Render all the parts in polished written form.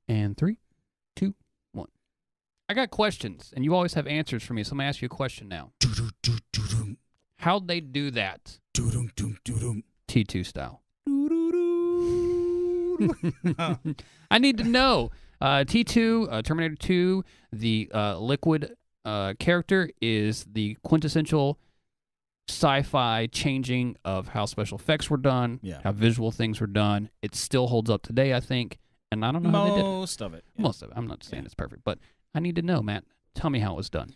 And 3, 2, 1. I got questions, and you always have answers for me, so I'm going to ask you a question now. How'd they do that? T2 style. I need to know. T2, Terminator 2, the liquid character is the quintessential sci-fi changing of how special effects were done, how visual things were done. It still holds up today, I think, and I don't know how they did it. Most of it. Most of it. I'm not saying it's perfect, but I need to know, Matt. Tell me how it was done.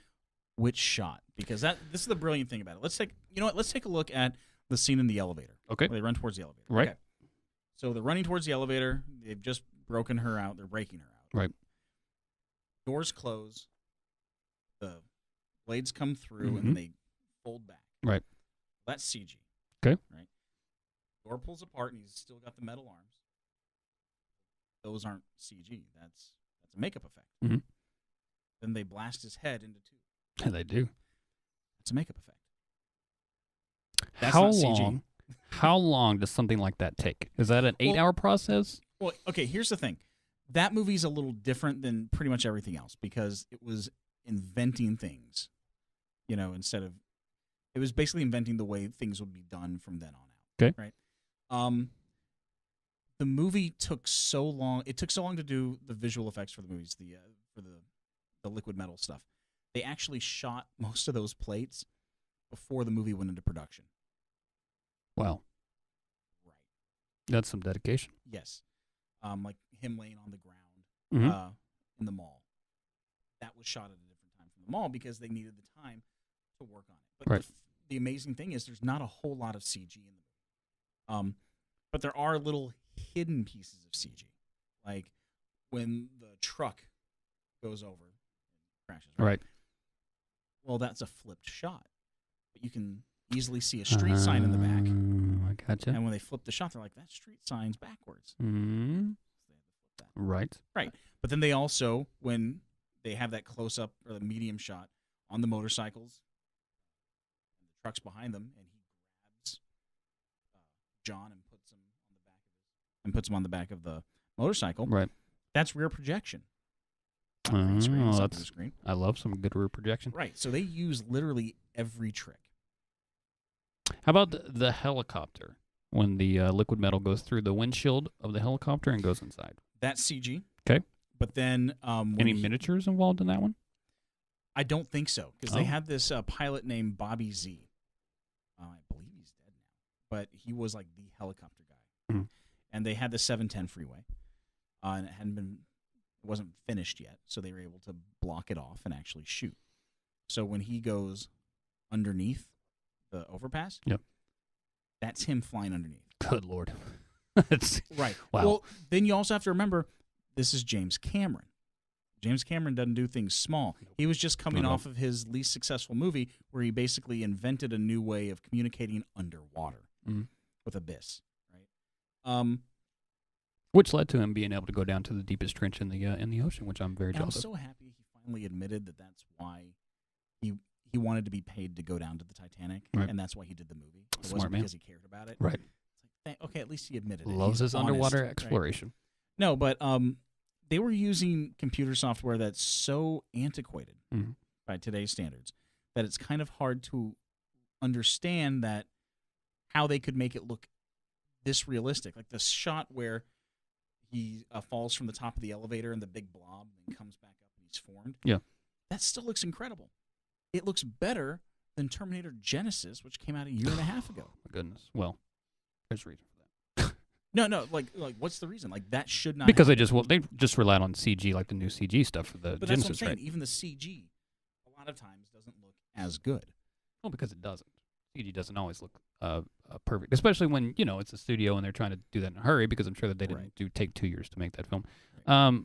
Which shot? Because this is the brilliant thing about it. Let's take a look at the scene in the elevator. Okay. Where they run towards the elevator. Right. Okay. So they're running towards the elevator. They've just broken her out. They're breaking her out. Right. Doors close. The blades come through and they fold back. Right. That's CG. Okay. Right. Door pulls apart and he's still got the metal arms. Those aren't CG. That's a makeup effect. Mm-hmm. Then they blast his head into two. Yeah, they do. It's a makeup effect. That's not CG. How long does something like that take? Is that an 8-hour process? Well, okay, here's the thing. That movie's a little different than pretty much everything else because it was inventing things, it was basically inventing the way things would be done from then on out. Okay. Right? The movie took so long. It took so long to do the visual effects for the movies, for the liquid metal stuff. They actually shot most of those plates before the movie went into production. Wow. Right. That's some dedication. Yes. Like him laying on the ground in the mall. That was shot at a different time from the mall because they needed the time to work on it. But the amazing thing is there's not a whole lot of CG in the movie. But there are little hidden pieces of CG. Like when the truck goes over and crashes. Right. Well, that's a flipped shot. But you can easily see a street sign in the back. I gotcha. And when they flip the shot, they're like, that street sign's backwards. Mm-hmm. So they have to flip that. Right. Right. But then they also, when they have that close-up or the medium shot on the motorcycles, and the truck's behind them, and he grabs John and puts him on the back of the motorcycle. Right. That's rear projection. Screen. I love some good rear projection. Right. So they use literally every trick. How about the helicopter? When the liquid metal goes through the windshield of the helicopter and goes inside. That's CG. Okay. But then... any miniatures involved in that one? I don't think so, because they had this pilot named Bobby Z. I believe he's dead now. But he was like the helicopter guy. Mm-hmm. And they had the 710 freeway. And it wasn't finished yet, so they were able to block it off and actually shoot. So when he goes underneath the overpass, that's him flying underneath. Good Lord. Right. Wow. Well, then you also have to remember, this is James Cameron. James Cameron doesn't do things small. He was just coming off of his least successful movie where he basically invented a new way of communicating underwater with Abyss. Right. Which led to him being able to go down to the deepest trench in the ocean, which I'm very jealous of. I'm so happy he finally admitted that that's why he wanted to be paid to go down to the Titanic, and that's why he did the movie. It wasn't because he cared about it. Right. It's like, okay, at least he admitted it. Loves his honest, underwater exploration. Right? No, but they were using computer software that's so antiquated by today's standards that it's kind of hard to understand that how they could make it look this realistic. Like the shot where he falls from the top of the elevator and the big blob and comes back up and he's formed. Yeah. That still looks incredible. It looks better than Terminator Genesis, which came out a year and a half ago. My goodness. Well, there's a reason for that. No, like what's the reason? Like that should not because happen. they just relied on CG, like the new CG stuff for the but Genesis, that's what I'm saying. right? Even the CG, a lot of times, doesn't look as good. Well, because it doesn't. CG doesn't always look perfect, especially when it's a studio and they're trying to do that in a hurry. Because I'm sure that they didn't take 2 years to make that film. Right.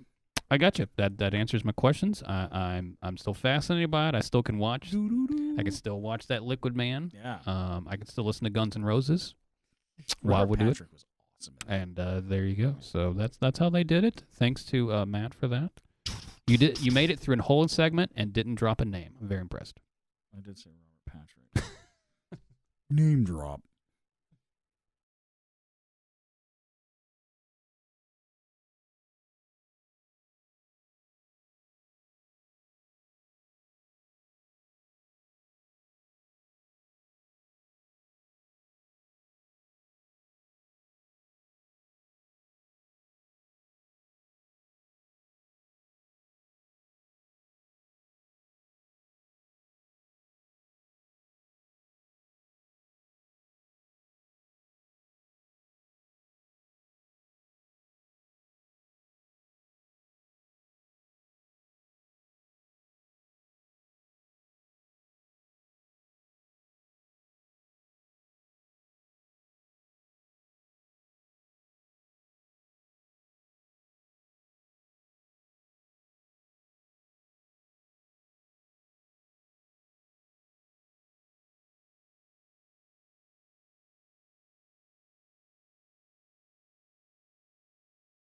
I got you. That answers my questions. I'm still fascinated by it. I still can watch. I can still watch that Liquid Man. Yeah. I can still listen to Guns N' Roses. Robert we do it. Was awesome. And there you go. So that's how they did it. Thanks to Matt for that. You made it through a whole segment and didn't drop a name. I'm very impressed. I did say Robert Patrick. Name drop.